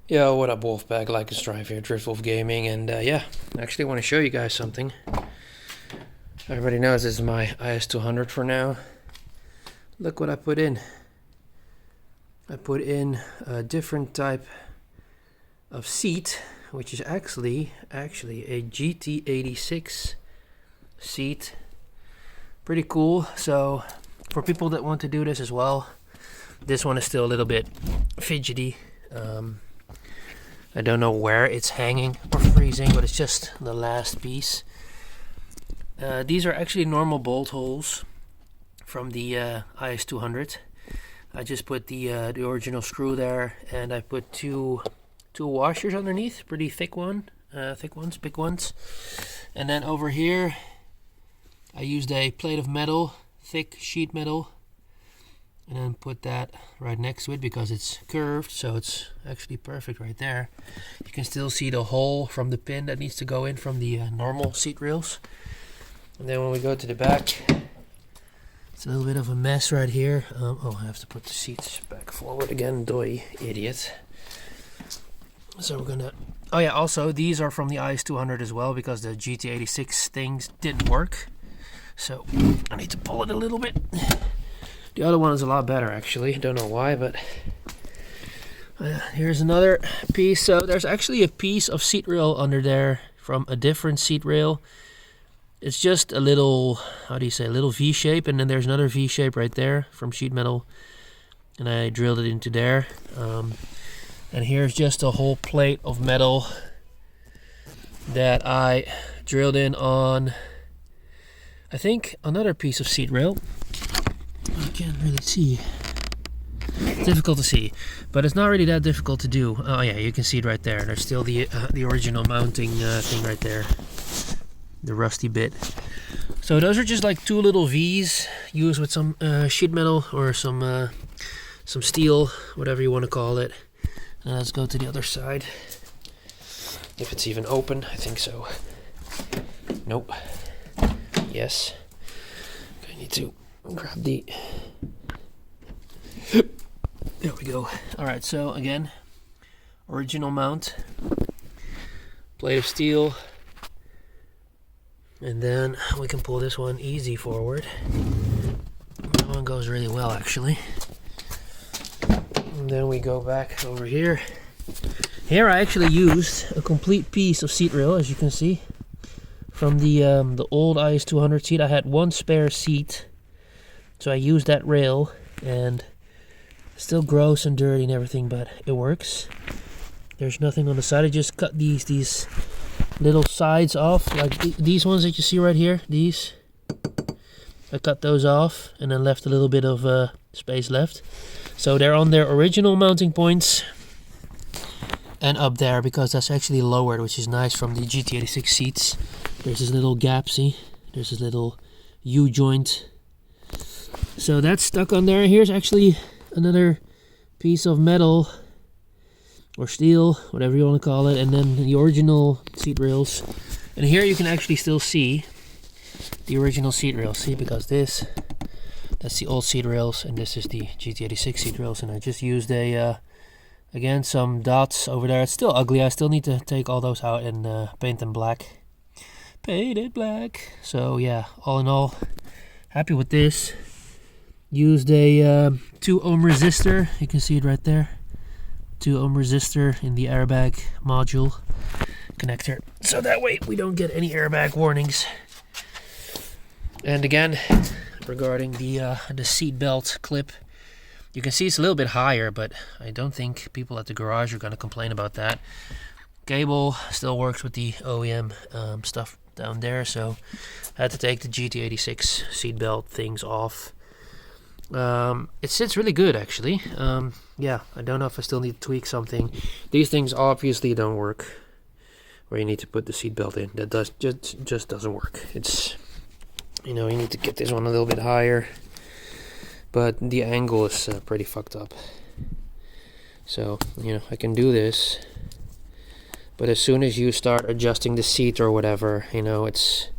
Yo, what up, Wolfpack? Lexus Drive here, Driftwolf Gaming, and yeah, I actually want to show you guys something. Everybody knows this is my IS200 for now. Look what I put in. I put in a different type of seat, which is actually a GT86 seat. Pretty cool. So for people that want to do this as well, this one is still a little bit fidgety. I don't know where it's hanging or freezing, but it's just the last piece. These are actually normal bolt holes from the IS200. I just put the original screw there, and I put two washers underneath, pretty thick ones, big ones. And then over here, I used a plate of metal, thick sheet metal, and then put that right next to it because it's curved, so it's actually perfect right there. You can still see the hole from the pin that needs to go in from the normal seat rails. And then when we go to the back, it's a little bit of a mess right here. Oh, I have to put the seats back forward again, doy, idiot. So we're gonna, oh yeah, also these are from the IS200 as well because the GT86 things didn't work. So I need to pull it a little bit. The other one is a lot better actually, don't know why, but here's another piece. So there's actually a piece of seat rail under there from a different seat rail. It's just a little, how do you say, a little V shape, and then there's another V shape right there from sheet metal, and I drilled it into there. And here's just a whole plate of metal that I drilled in on, I think, another piece of seat rail. You can't really see. It's difficult to see, but it's not really that difficult to do. Oh yeah, you can see it right there. There's still the original mounting thing right there, the rusty bit. So those are just like two little V's used with some sheet metal or some steel, whatever you want to call it. Now let's go to the other side. If it's even open, I think so. Nope. Yes. I need to grab the, there we go. Alright, so again, original mount, plate of steel, and then we can pull this one easy forward. That one goes really well actually. And then we go back over here. Here I actually used a complete piece of seat rail, as you can see, from the old IS200 seat. I had one spare seat, so I used that rail, and it's still gross and dirty and everything, but it works. There's nothing on the side. I just cut these little sides off, like these ones that you see right here. These, I cut those off and then left a little bit of space left. So they're on their original mounting points and up there, because that's actually lowered, which is nice from the GT86 seats. There's this little gap, see? There's this little U-joint. So that's stuck on there. Here's actually another piece of metal or steel, whatever you want to call it, and then the original seat rails. And here you can actually still see the original seat rails, see, because that's the old seat rails, and this is the GT86 seat rails. And I just used again, some dots over there. It's still ugly. I still need to take all those out and paint them black. Paint it black. So yeah, all in all, happy with this. Used a 2 ohm resistor. You can see it right there. 2 ohm resistor in the airbag module connector. So that way we don't get any airbag warnings. And again, regarding the seat belt clip, you can see it's a little bit higher, but I don't think people at the garage are going to complain about that. Cable still works with the OEM stuff down there, so I had to take the GT86 seat belt things off. It sits really good actually. Yeah, I don't know if I still need to tweak something. These things obviously don't work where you need to put the seat belt in. That just doesn't work. It's, you know, you need to get this one a little bit higher, but the angle is pretty fucked up. So, you know, I can do this, but as soon as you start adjusting the seat or whatever, you know, it's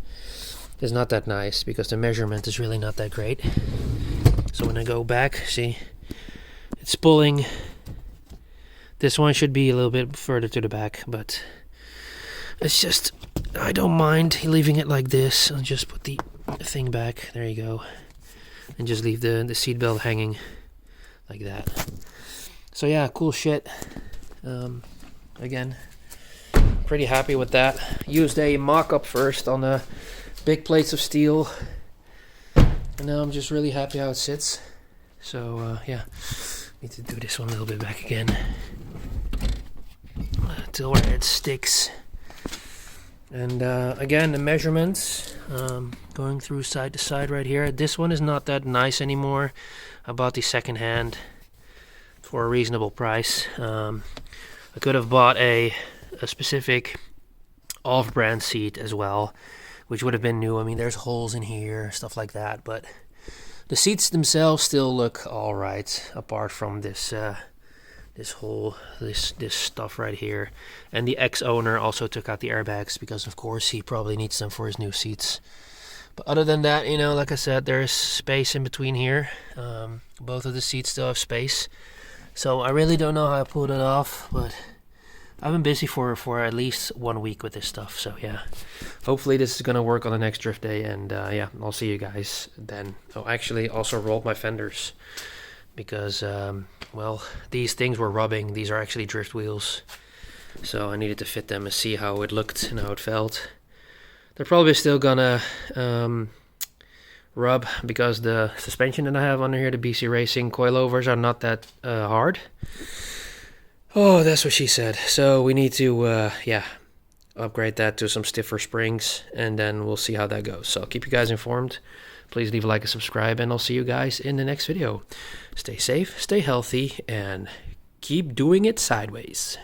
not that nice because the measurement is really not that great. So when I go back, see, it's pulling This one should be a little bit further to the back, but it's just, I don't mind leaving it like this. I'll just put the thing back. There you go. And just leave the seat belt hanging like that. So yeah, cool shit. Again, pretty happy with that. Used a mock-up first on the big plates of steel. And now I'm just really happy how it sits. So yeah, need to do this one a little bit back again. Till where it sticks. And again, the measurements, going through side to side right here. This one is not that nice anymore. I bought the second hand for a reasonable price. I could have bought a specific off-brand seat as well, which would have been new. I mean, there's holes in here, stuff like that, but the seats themselves still look alright, apart from this this stuff right here. And the ex-owner also took out the airbags because of course he probably needs them for his new seats. But other than that, you know, like I said, there's space in between here. Both of the seats still have space. So I really don't know how I pulled it off, but I've been busy for at least 1 week with this stuff. So yeah, hopefully this is gonna work on the next drift day, and yeah, I'll see you guys then. Oh, actually also rolled my fenders because well, these things were rubbing. These are actually drift wheels, so I needed to fit them and see how it looked and how it felt. They're probably still gonna rub because the suspension that I have under here, the BC Racing coilovers, are not that hard. Oh, that's what she said. So we need to yeah, upgrade that to some stiffer springs, and then we'll see how that goes. So I'll keep you guys informed. Please leave a like and subscribe, and I'll see you guys in the next video. Stay safe, stay healthy, and keep doing it sideways.